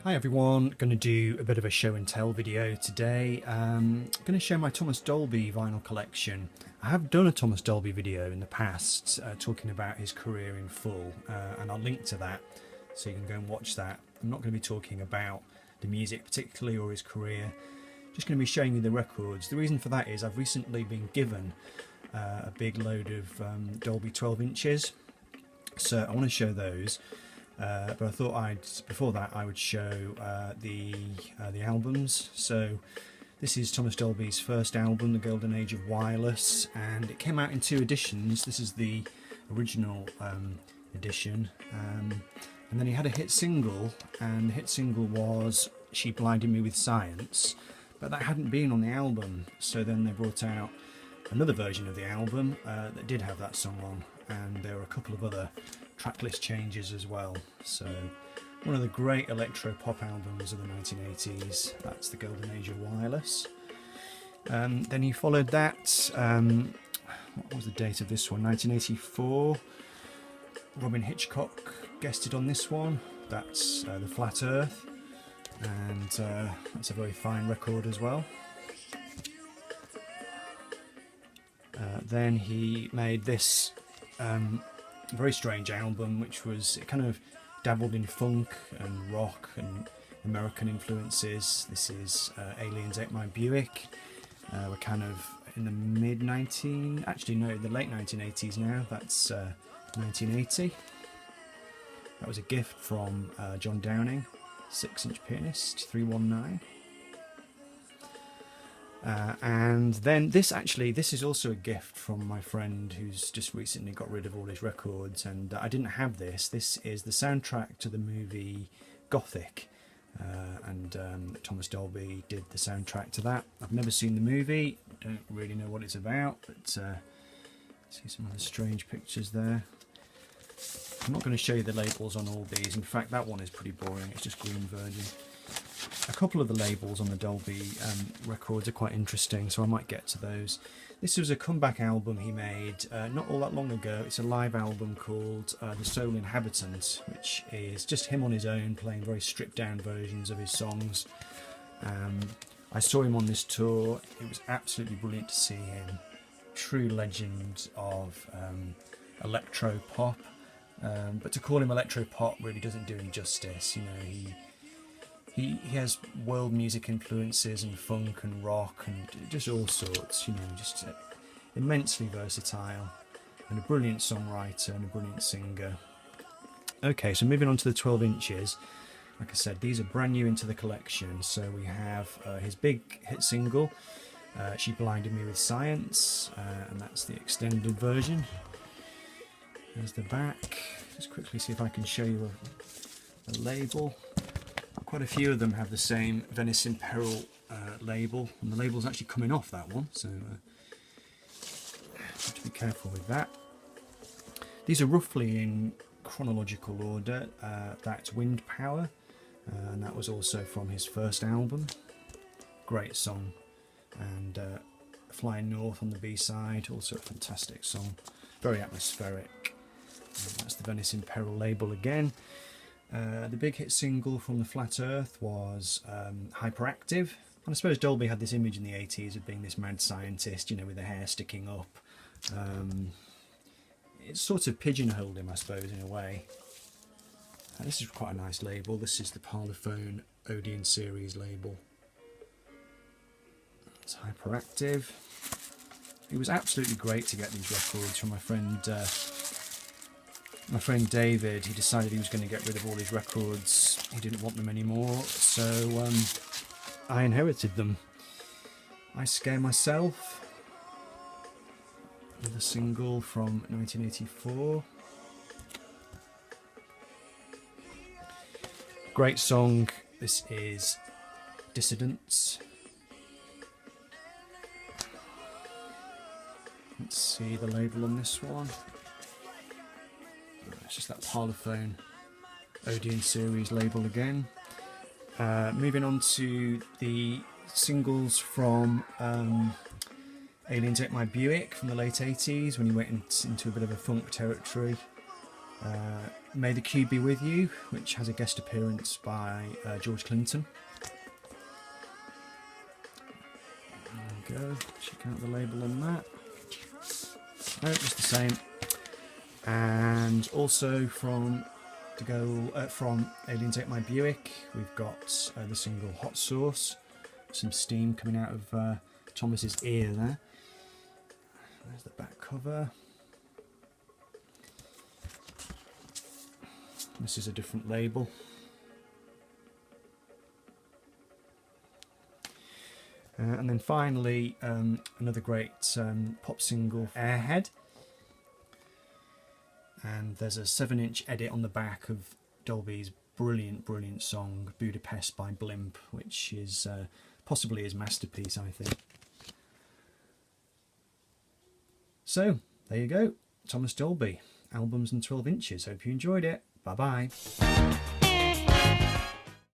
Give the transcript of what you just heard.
Hi everyone, going to do a bit of a show and tell video today. I'm going to show my Thomas Dolby vinyl collection. I have done a Thomas Dolby video in the past talking about his career in full, and I'll link to that so you can go and watch that. I'm not going to be talking about the music particularly or his career, just going to be showing you the records. The reason for that is I've recently been given a big load of Dolby 12 inches, so I want to show those. But I thought before that I would show the albums. So this is Thomas Dolby's first album, The Golden Age of Wireless, and it came out in 2 editions. This is the original edition, and then he had a hit single, and the hit single was She Blinded Me With Science, but that hadn't been on the album, so then they brought out another version of the album that did have that song on, and there were a couple of other tracklist changes as well. So one of the great electro pop albums of the 1980s. That's The Golden Age of Wireless. Then he followed that, what was the date of this one? 1984. Robin Hitchcock guested on this one. That's The Flat Earth, and that's a very fine record as well. Then he made this very strange album, which was, it kind of dabbled in funk and rock and American influences. This is Aliens Ate My Buick. We're kind of in the the late 1980s now. That's 1980. That was a gift from John Downing, 6-inch pianist, 319. And then this is also a gift from my friend who's just recently got rid of all his records, and I didn't have this. This is the soundtrack to the movie Gothic, and Thomas Dolby did the soundtrack to that. I've never seen the movie, don't really know what it's about, but see some of the strange pictures there. I'm not going to show you the labels on all these. In fact, that one is pretty boring, it's just green virgin. A couple of the labels on the Dolby records are quite interesting, so I might get to those. This was a comeback album he made not all that long ago. It's a live album called The Soul Inhabitant, which is just him on his own playing very stripped down versions of his songs. I saw him on this tour. It was absolutely brilliant to see him. True legend of electro pop, but to call him electro pop really doesn't do him justice. You know, he has world music influences and funk and rock and just all sorts, you know, just immensely versatile and a brilliant songwriter and a brilliant singer. Okay, so moving on to the 12 inches. Like I said, these are brand new into the collection. So we have his big hit single, She Blinded Me With Science, and that's the extended version. There's the back. Just quickly see if I can show you a label. Quite a few of them have the same Venice in Peril label, and the label's actually coming off that one, so have to be careful with that. These are roughly in chronological order. That's Wind Power, and that was also from his first album. Great song. And Flying North on the B-side, also a fantastic song, very atmospheric. And that's the Venice in Peril label again. The big hit single from The Flat Earth was Hyperactive. And I suppose Dolby had this image in the 80s of being this mad scientist, you know, with the hair sticking up. It sort of pigeonholed him, I suppose, in a way. This is quite a nice label. This is the Parlophone Odeon series label. It's Hyperactive. It was absolutely great to get these records from my friend David. He decided he was going to get rid of all his records. He didn't want them anymore, so I inherited them. I Scare Myself, with a single from 1984. Great song. This is Dissidents. Let's see the label on this one. It's just that Parlophone Odeon series label again. Moving on to the singles from Aliens Ate My Buick from the late 80s, when he went into a bit of a funk territory. May the Cube Be With You, which has a guest appearance by George Clinton. There we go, check out the label on that. No, it's the same. And also from Aliens Ate My Buick, we've got the single Hot Sauce. Some steam coming out of Thomas's ear there. There's the back cover. This is a different label. And then finally, another great pop single, Airhead. And there's a 7-inch edit on the back of Dolby's brilliant, brilliant song, Budapest by Blimp, which is possibly his masterpiece, I think. So, there you go. Thomas Dolby, albums and 12 inches. Hope you enjoyed it. Bye-bye.